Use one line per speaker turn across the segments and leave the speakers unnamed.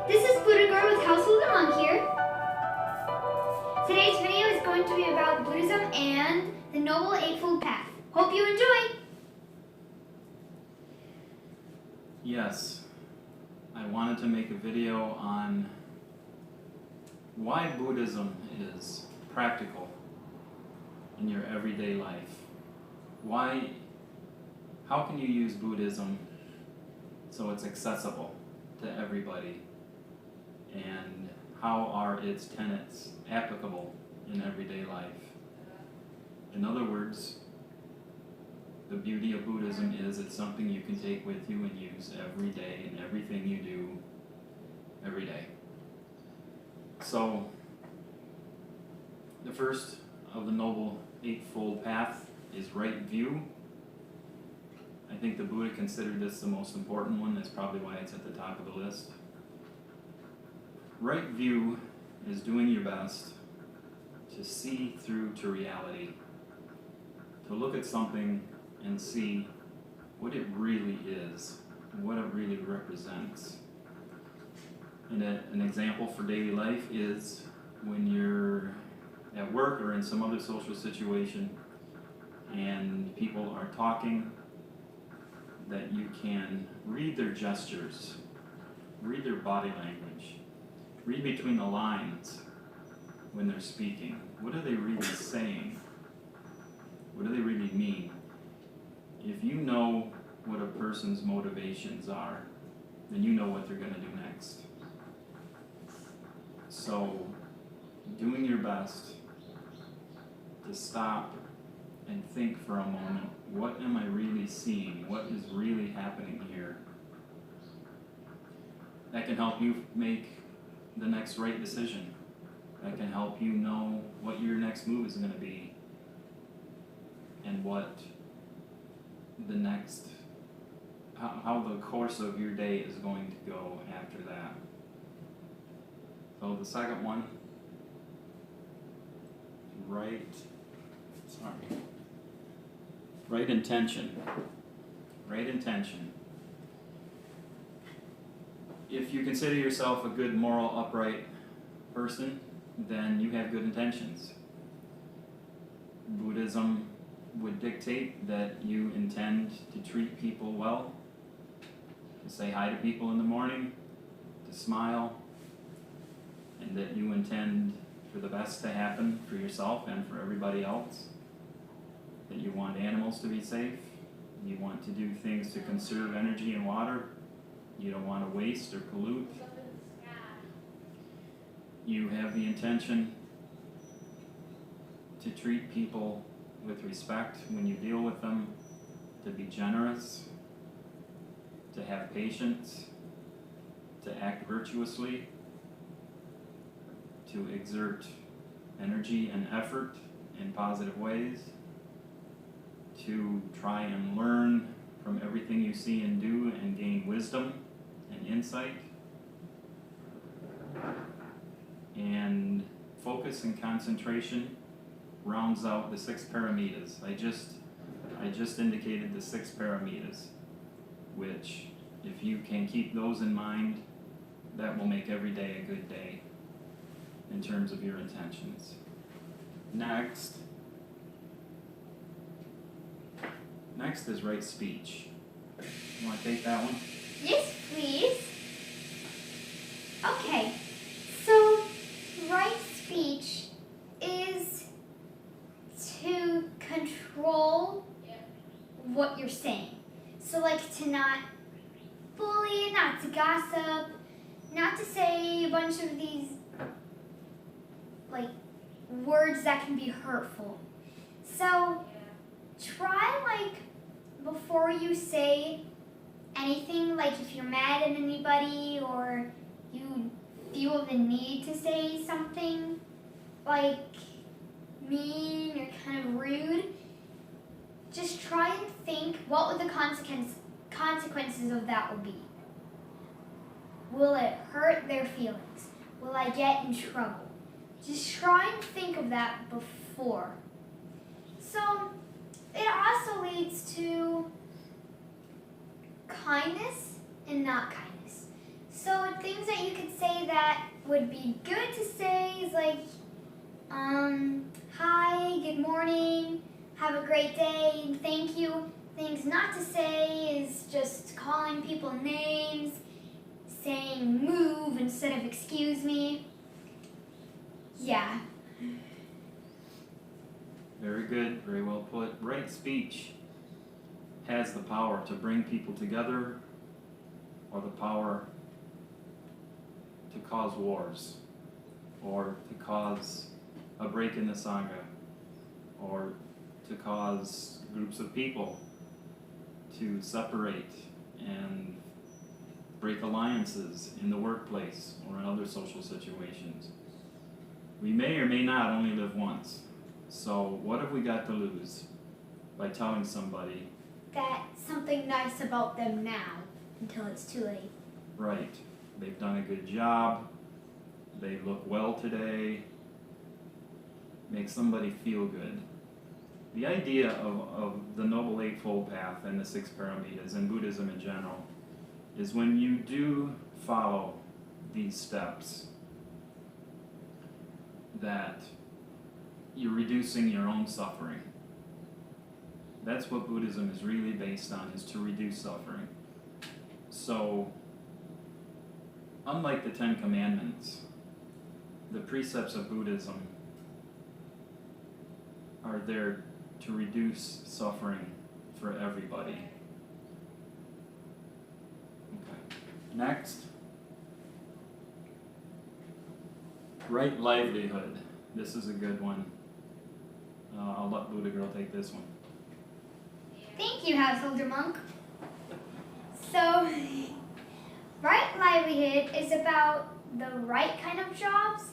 This is Buddha Girl with Household and Monk here. Today's video is going to be about Buddhism and the Noble Eightfold Path. Hope you enjoy!
Yes, I wanted to make a video on why Buddhism is practical in your everyday life. How can you use Buddhism so it's accessible to everybody? And how are its tenets applicable in everyday life? In other words, the beauty of Buddhism is it's something you can take with you and use every day in everything you do every day. So, the first of the Noble Eightfold Path is right view. I think the Buddha considered this the most important one. That's probably why it's at the top of the list. Right view is doing your best to see through to reality, to look at something and see what it really is, what it really represents. And an example for daily life is when you're at work or in some other social situation and people are talking, that you can read their gestures, read their body language, read between the lines when they're speaking. What are they really saying? What do they really mean? If you know what a person's motivations are, then you know what they're going to do next. So, doing your best to stop and think for a moment, what am I really seeing? What is really happening here? That can help you make the next right decision. That can help you know what your next move is going to be and what the next, how the course of your day is going to go after that. So the second one, right intention. Right intention. If you consider yourself a good, moral, upright person, then you have good intentions. Buddhism would dictate that you intend to treat people well, to say hi to people in the morning, to smile, and that you intend for the best to happen for yourself and for everybody else. That you want animals to be safe, you want to do things to conserve energy and water, you don't want to waste or pollute. You have the intention to treat people with respect when you deal with them, to be generous, to have patience, to act virtuously, to exert energy and effort in positive ways, to try and learn from everything you see and do and gain wisdom and insight, and focus and concentration rounds out the 6 paramitas. I just indicated the 6 paramitas, which if you can keep those in mind, that will make every day a good day in terms of your intentions. Next is right speech. You want to take that one?
Yes, please. Okay, so right speech is to control what you're saying. So like to not bully, not to gossip, not to say a bunch of these like words that can be hurtful. So try like before you say anything, like if you're mad at anybody or you feel the need to say something like mean or kind of rude, just try and think what would the consequences of that will be. Will it hurt their feelings? Will I get in trouble? Just try and think of that before. So it also leads to kindness and not kindness. So things that you could say that would be good to say is like, hi, good morning, have a great day, thank you. Things not to say is just calling people names, saying move instead of excuse me. Yeah.
Very good, very well put. Right speech has the power to bring people together or the power to cause wars or to cause a break in the Sangha or to cause groups of people to separate and break alliances in the workplace or in other social situations. We may or may not only live once. So what have we got to lose by telling somebody
That something nice about them now until it's too late.
right, they've done a good job, they look well today, make somebody feel good. The idea of the Noble Eightfold Path and the Six Paramitas and Buddhism in general is when you do follow these steps that you're reducing your own suffering. That's what Buddhism is really based on, is to reduce suffering. So, unlike the Ten Commandments, the precepts of Buddhism are there to reduce suffering for everybody. Okay. Next, right livelihood. This is a good one. I'll let Buddha Girl take this one.
Thank you, householder monk. So, right livelihood is about the right kind of jobs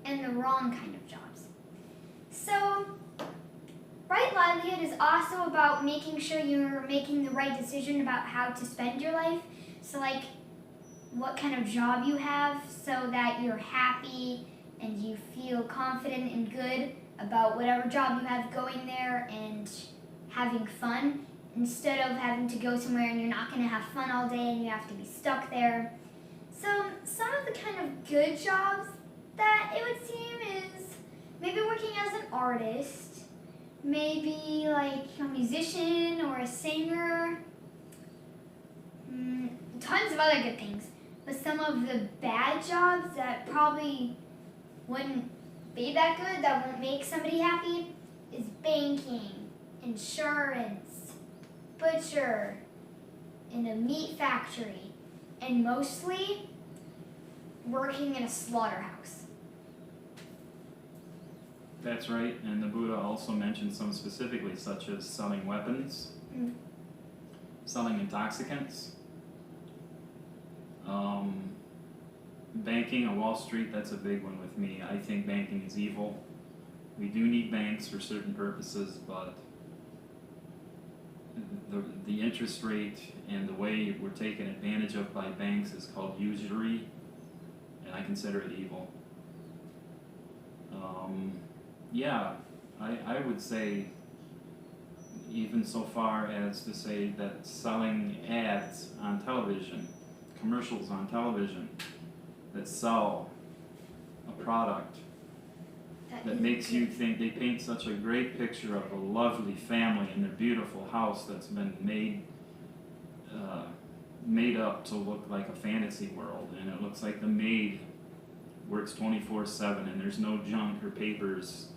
and the wrong kind of jobs. So, right livelihood is also about making sure you're making the right decision about how to spend your life. So, like, what kind of job you have so that you're happy and you feel confident and good about whatever job you have going there and having fun, instead of having to go somewhere and you're not going to have fun all day and you have to be stuck there. So some of the kind of good jobs that it would seem is maybe working as an artist, maybe like a musician or a singer, tons of other good things. But some of the bad jobs that probably wouldn't be that good, that won't make somebody happy, is banking, insurance, butcher, in a meat factory, and mostly working in a slaughterhouse.
That's right, and the Buddha also mentioned some specifically, such as selling weapons, selling intoxicants, banking on Wall Street. That's a big one with me. I think banking is evil. We do need banks for certain purposes, but the interest rate and the way we're taken advantage of by banks is called usury, and I consider it evil. I would say even so far as to say that selling ads on television, commercials on television that sell a product that makes you think, they paint such a great picture of a lovely family and their beautiful house that's been made up to look like a fantasy world, and it looks like the maid works 24/7 and there's no junk or papers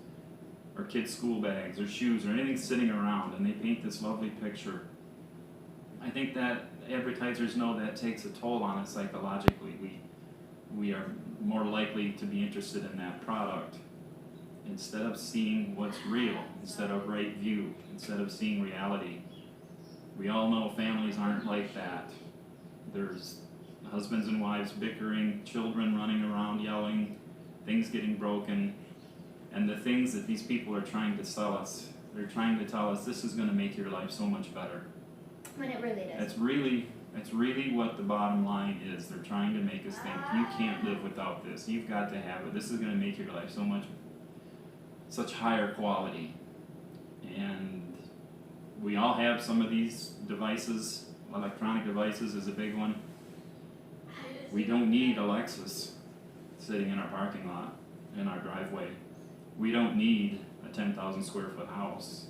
or kids' school bags or shoes or anything sitting around, and they paint this lovely picture. I think that advertisers know that takes a toll on us psychologically. We are more likely to be interested in that product instead of seeing what's real, instead of right view, instead of seeing reality. We all know families aren't like that. There's husbands and wives bickering, children running around yelling, things getting broken, and the things that these people are trying to sell us, they're trying to tell us this is going to make your life so much better.
When it really does.
That's really what the bottom line is. They're trying to make us think, you can't live without this. You've got to have it. This is going to make your life such higher quality. And we all have some of these devices. Electronic devices is a big one. We don't need a Lexus sitting in our parking lot, in our driveway. We don't need a 10,000 square foot house.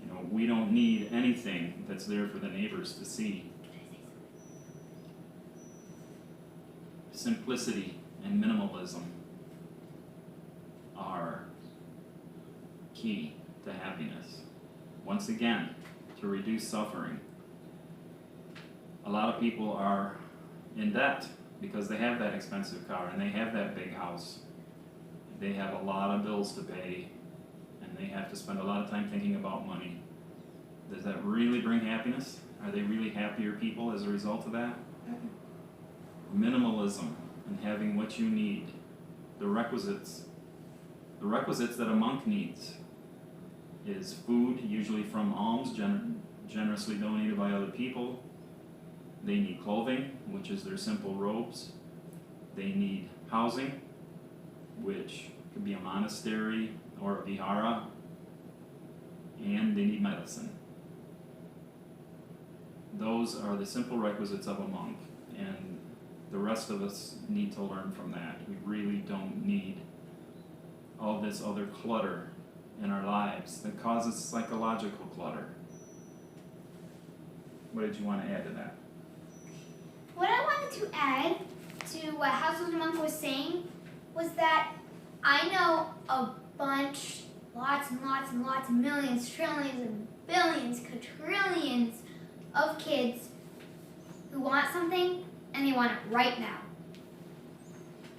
You know, we don't need anything that's there for the neighbors to see. Simplicity and minimalism are key to happiness. Once again, to reduce suffering. A lot of people are in debt because they have that expensive car and they have that big house. They have a lot of bills to pay and they have to spend a lot of time thinking about money. Does that really bring happiness? Are they really happier people as a result of that? Minimalism and having what you need. The requisites that a monk needs is food, usually from alms, generously donated by other people. They need clothing, which is their simple robes. They need housing, which could be a monastery or a vihara. And they need medicine. Those are the simple requisites of a monk, and the rest of us need to learn from that. We really don't need all this other clutter in our lives that causes psychological clutter. What did you want to add to that?
What I wanted to add to what Household Monk was saying was that I know a bunch, lots and lots and lots, millions, trillions, and billions, quadrillions of kids who want something and they want it right now.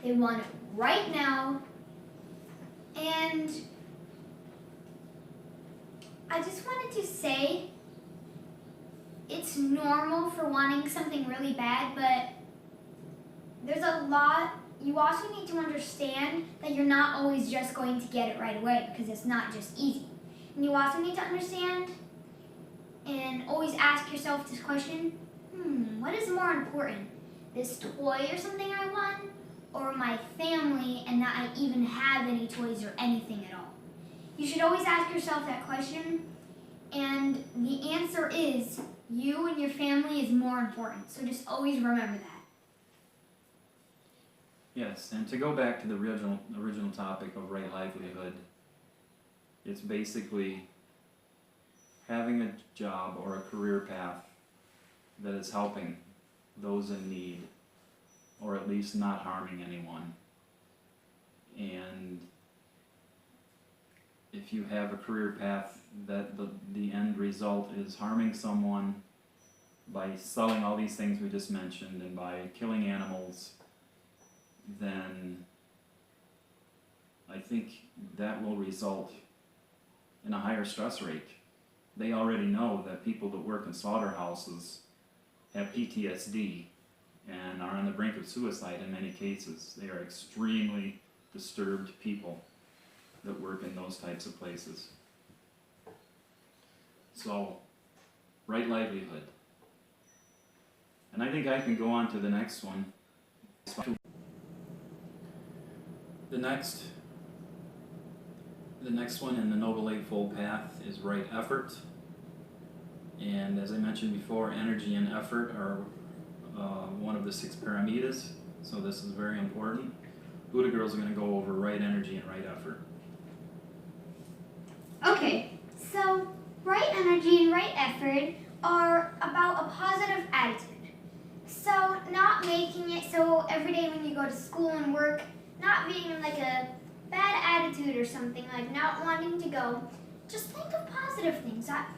They want it right now, and I just wanted to say it's normal for wanting something really bad, but there's a lot. You also need to understand that you're not always just going to get it right away because it's not just easy. And you also need to understand and always ask yourself this question, what is more important? This toy or something I want, or my family and that I even have any toys or anything at all? You should always ask yourself that question, and the answer is you and your family is more important. So just always remember that.
Yes, and to go back to the original topic of right livelihood, it's basically having a job or a career path that is helping those in need, or at least not harming anyone. And if you have a career path that the end result is harming someone by selling all these things we just mentioned and by killing animals, then I think that will result in a higher stress rate. They already know that people that work in slaughterhouses have PTSD and are on the brink of suicide in many cases. They are extremely disturbed people that work in those types of places. So, right livelihood. And I think I can go on to the next one. The next one in the Noble Eightfold Path is right effort. And as I mentioned before, energy and effort are one of the 6 paramitas, so this is very important. Buddha girls are going to go over right energy and right effort.
Okay, so right energy and right effort are about a positive attitude. So not making it so every day when you go to school and work, not being in like a bad attitude or something, like not wanting to go. Just think of positive things. That,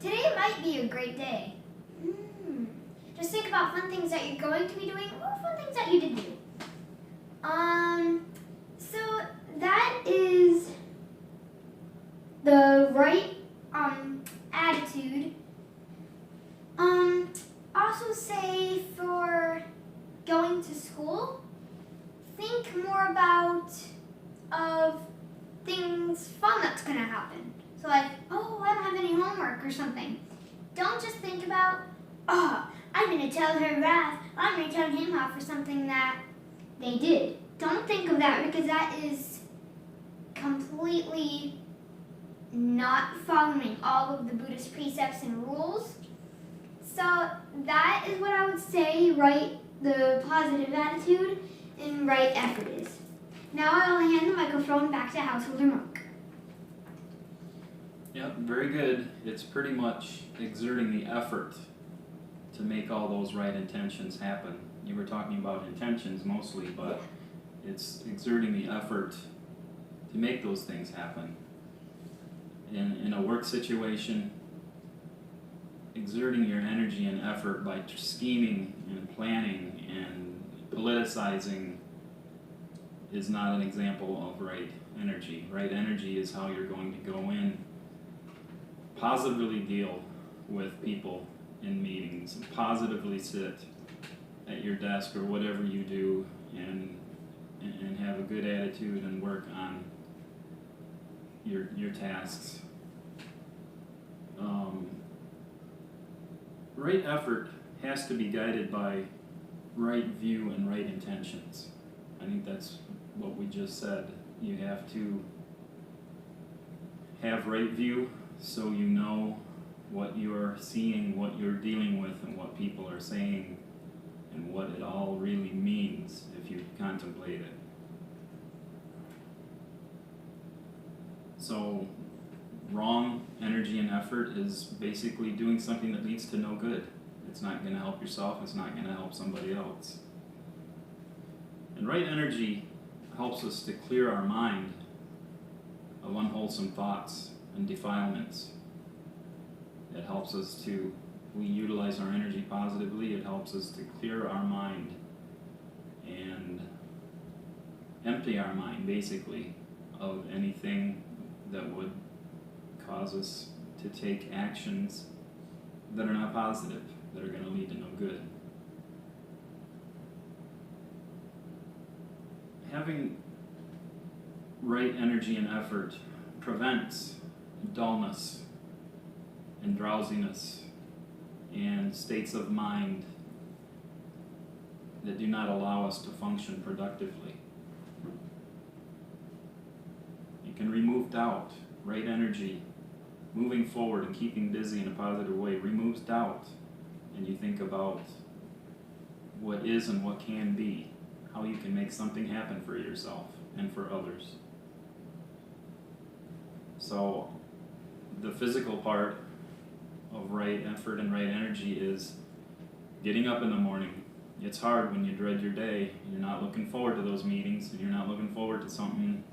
today might be a great day. Just think about fun things that you're going to be doing or fun things that you did do. So that is the right attitude. Also say for going to school, think more about of things fun that's gonna happen. So like, oh, I don't have any homework or something. Don't just think about, I'm gonna tell her Wrath, I'm gonna tell him off for something that they did. Don't think of that because that is completely not following all of the Buddhist precepts and rules. So that is what I would say right the positive attitude and right effort is. Now I will hand the microphone back to Householder Monk.
Yep, very good. It's pretty much exerting the effort to make all those right intentions happen. You were talking about intentions mostly, but it's exerting the effort to make those things happen. In a work situation, exerting your energy and effort by scheming and planning and politicizing is not an example of right energy. Right energy is how you're going to go in, positively deal with people in meetings, and positively sit at your desk or whatever you do and have a good attitude and work on your tasks. Right effort has to be guided by right view and right intentions. I think that's what we just said. You have to have right view so you know what you're seeing, what you're dealing with, and what people are saying, and what it all really means if you contemplate it. So, wrong energy and effort is basically doing something that leads to no good. It's not going to help yourself, it's not going to help somebody else. And right energy helps us to clear our mind of unwholesome thoughts and defilements. It helps us to, we utilize our energy positively, it helps us to clear our mind and empty our mind, basically, of anything that would cause us to take actions that are not positive, that are going to lead to no good. Having right energy and effort prevents dullness and drowsiness and states of mind that do not allow us to function productively. You can remove doubt. Right energy, moving forward and keeping busy in a positive way, removes doubt, and you think about what is and what can be, how you can make something happen for yourself and for others. So the physical part of right effort and right energy is getting up in the morning. It's hard when you dread your day and you're not looking forward to those meetings and you're not looking forward to something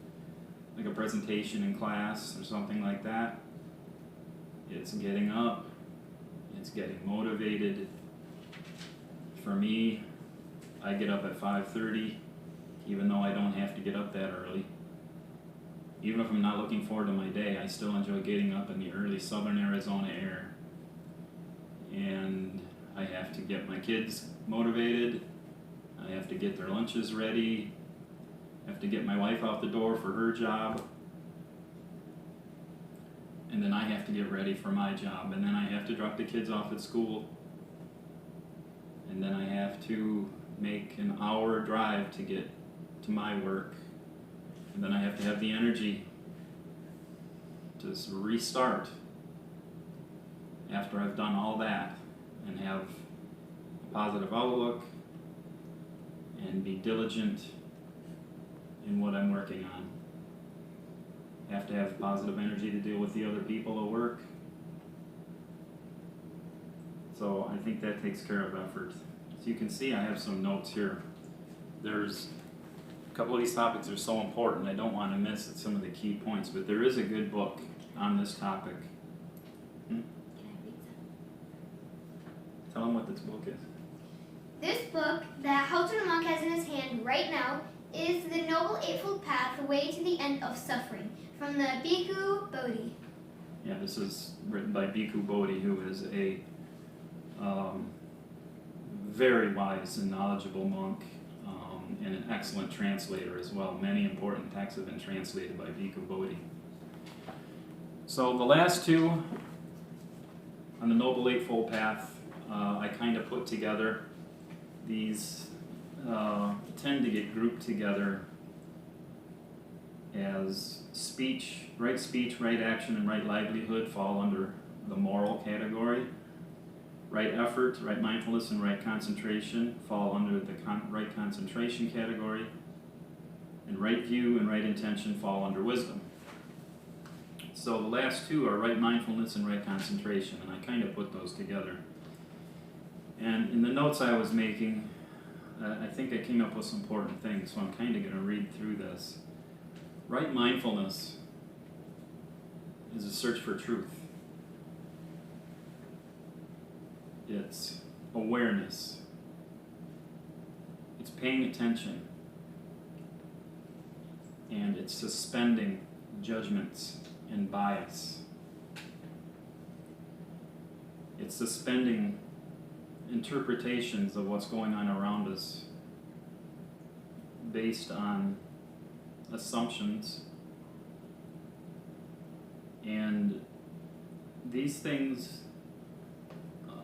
like a presentation in class or something like that. It's getting up, it's getting motivated. For me, I get up at 5:30, even though I don't have to get up that early. Even if I'm not looking forward to my day, I still enjoy getting up in the early southern Arizona air. And I have to get my kids motivated, I have to get their lunches ready, I have to get my wife out the door for her job, and then I have to get ready for my job, and then I have to drop the kids off at school, and then I have to make an hour drive to get to my work, and then I have to have the energy to restart after I've done all that and have a positive outlook and be diligent in what I'm working on. I have to have positive energy to deal with the other people at work. So I think that takes care of effort. So you can see I have some notes here. There's a couple of these topics are so important, I don't want to miss some of the key points, but there is a good book on this topic.
Can I read some?
Tell them what this book is.
This book that Householder Monk has in his hand right now is The Noble Eightfold Path, The Way to the End of Suffering, from the Bhikkhu Bodhi.
Yeah, this is written by Bhikkhu Bodhi, who is a very wise and knowledgeable monk, and an excellent translator as well. Many important texts have been translated by Bhikkhu Bodhi. So the last two on the Noble Eightfold Path, I kind of put together. These tend to get grouped together as speech, right action, and right livelihood fall under the moral category. Right effort, right mindfulness, and right concentration fall under the right concentration category, and right view and right intention fall under wisdom. So the last two are right mindfulness and right concentration, and I kind of put those together. And in the notes I was making, I think I came up with some important things, so I'm kind of going to read through this. Right mindfulness is a search for truth. It's awareness. It's paying attention. And it's suspending judgments and bias. It's suspending interpretations of what's going on around us based on assumptions. And these things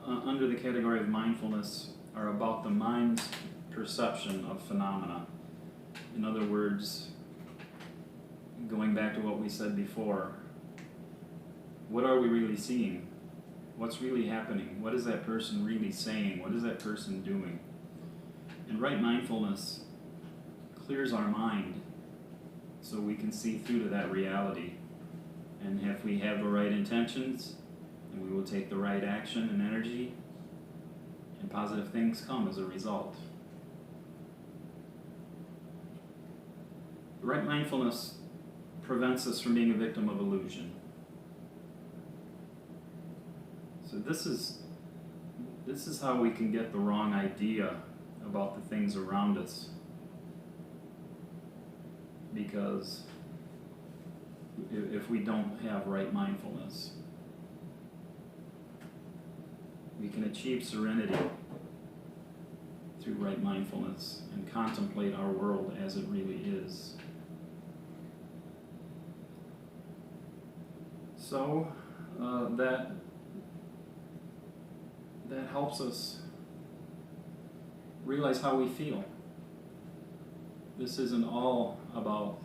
under the category of mindfulness are about the mind's perception of phenomena. In other words, going back to what we said before, what are we really seeing? What's really happening? What is that person really saying? What is that person doing? And right mindfulness clears our mind so we can see through to that reality. And if we have the right intentions, and we will take the right action and energy, and positive things come as a result. The right mindfulness prevents us from being a victim of illusion. So this is how we can get the wrong idea about the things around us. Because if we don't have right mindfulness, we can achieve serenity through right mindfulness and contemplate our world as it really is. So that helps us realize how we feel. This isn't all about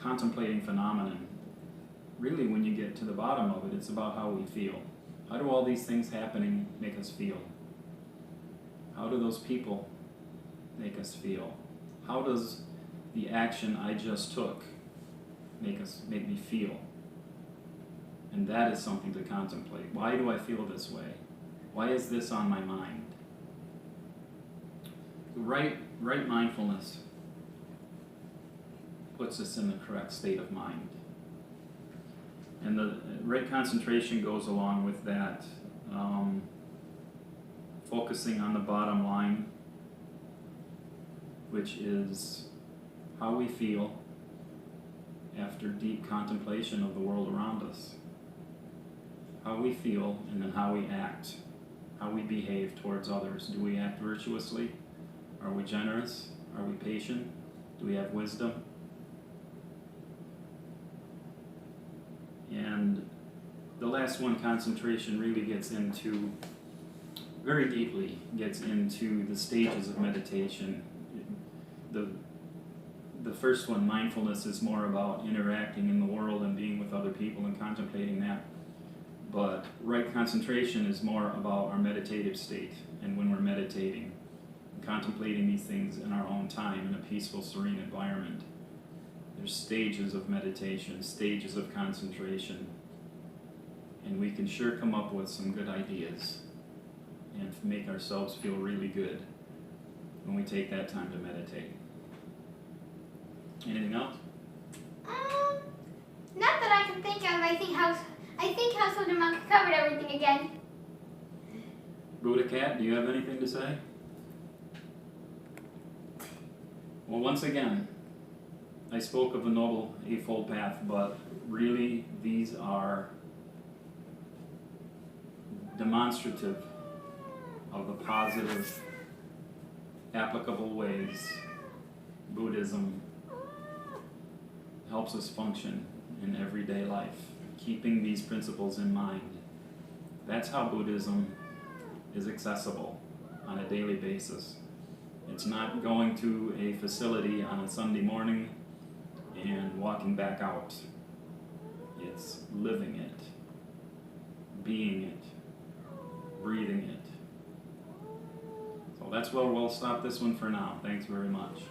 contemplating phenomenon. Really, when you get to the bottom of it, it's about how we feel. How do all these things happening make us feel? How do those people make us feel? How does the action I just took make me feel? And that is something to contemplate. Why do I feel this way? Why is this on my mind? Right mindfulness puts us in the correct state of mind. And the right concentration goes along with that, focusing on the bottom line, which is how we feel after deep contemplation of the world around us. How we feel, and then how we act, how we behave towards others. Do we act virtuously? Are we generous? Are we patient? Do we have wisdom? And the last one, concentration, really gets into, very deeply gets into the stages of meditation. The first one, mindfulness, is more about interacting in the world and being with other people and contemplating that. But right concentration is more about our meditative state, and when we're meditating, contemplating these things in our own time in a peaceful, serene environment. There's stages of meditation, stages of concentration, and we can sure come up with some good ideas and make ourselves feel really good when we take that time to meditate. Anything else?
Not that I can think of. I think Household and Monk covered everything again.
Buddha Cat, do you have anything to say? Well, once again, I spoke of the Noble Eightfold Path, but really these are demonstrative of the positive, applicable ways Buddhism helps us function in everyday life, keeping these principles in mind. That's how Buddhism is accessible on a daily basis. It's not going to a facility on a Sunday morning and walking back out. It's living it, being it, breathing it. So that's where we'll stop this one for now. Thanks very much.